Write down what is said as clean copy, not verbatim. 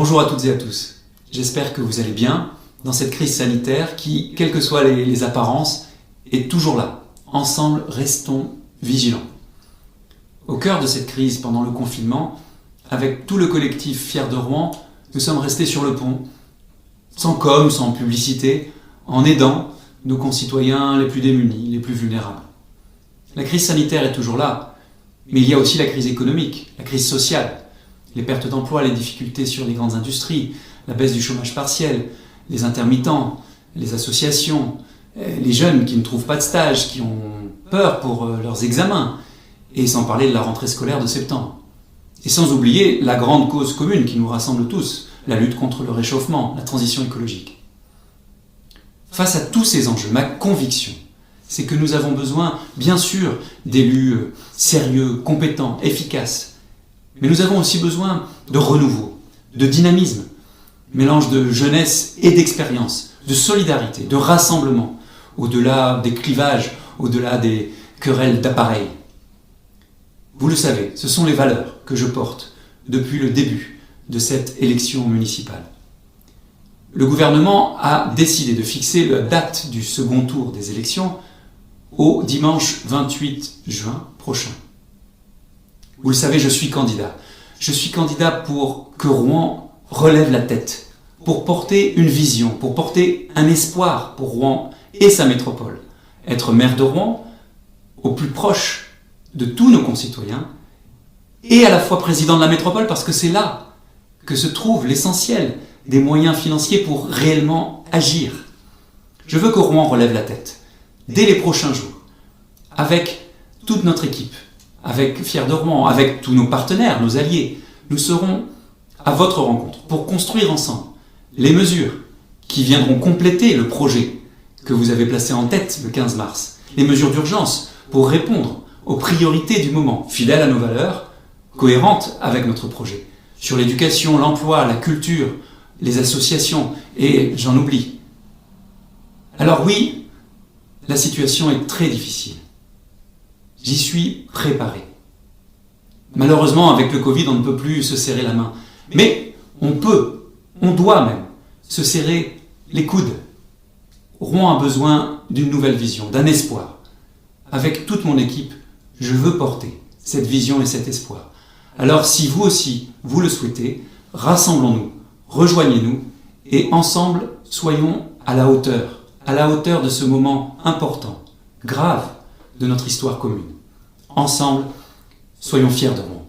Bonjour à toutes et à tous. J'espère que vous allez bien dans cette crise sanitaire qui, quelles que soient les apparences, est toujours là. Ensemble, restons vigilants. Au cœur de cette crise pendant le confinement, avec tout le collectif Fiers de Rouen, nous sommes restés sur le pont, sans com, sans publicité, en aidant nos concitoyens les plus démunis, les plus vulnérables. La crise sanitaire est toujours là, mais il y a aussi la crise économique, la crise sociale, les pertes d'emplois, les difficultés sur les grandes industries, la baisse du chômage partiel, les intermittents, les associations, les jeunes qui ne trouvent pas de stage, qui ont peur pour leurs examens, et sans parler de la rentrée scolaire de septembre. Et sans oublier la grande cause commune qui nous rassemble tous, la lutte contre le réchauffement, la transition écologique. Face à tous ces enjeux, ma conviction, c'est que nous avons besoin, bien sûr, d'élus sérieux, compétents, efficaces, mais nous avons aussi besoin de renouveau, de dynamisme, mélange de jeunesse et d'expérience, de solidarité, de rassemblement, au-delà des clivages, au-delà des querelles d'appareils. Vous le savez, ce sont les valeurs que je porte depuis le début de cette élection municipale. Le gouvernement a décidé de fixer la date du second tour des élections au dimanche 28 juin prochain. Vous le savez, je suis candidat. Je suis candidat pour que Rouen relève la tête, pour porter une vision, pour porter un espoir pour Rouen et sa métropole. Être maire de Rouen, au plus proche de tous nos concitoyens, et à la fois président de la métropole, parce que c'est là que se trouve l'essentiel des moyens financiers pour réellement agir. Je veux que Rouen relève la tête, dès les prochains jours, avec toute notre équipe, avec Fiers de Rouen, avec tous nos partenaires, nos alliés. Nous serons à votre rencontre pour construire ensemble les mesures qui viendront compléter le projet que vous avez placé en tête le 15 mars, les mesures d'urgence pour répondre aux priorités du moment, fidèles à nos valeurs, cohérentes avec notre projet, sur l'éducation, l'emploi, la culture, les associations, et j'en oublie. Alors oui, la situation est très difficile. J'y suis préparé. Malheureusement, avec le Covid, on ne peut plus se serrer la main. Mais on doit même se serrer les coudes. Rouen a besoin d'une nouvelle vision, d'un espoir. Avec toute mon équipe, je veux porter cette vision et cet espoir. Alors si vous aussi, vous le souhaitez, rassemblons-nous, rejoignez-nous et ensemble, soyons à la hauteur de ce moment important, grave de notre histoire commune. Ensemble, soyons fiers de Rouen.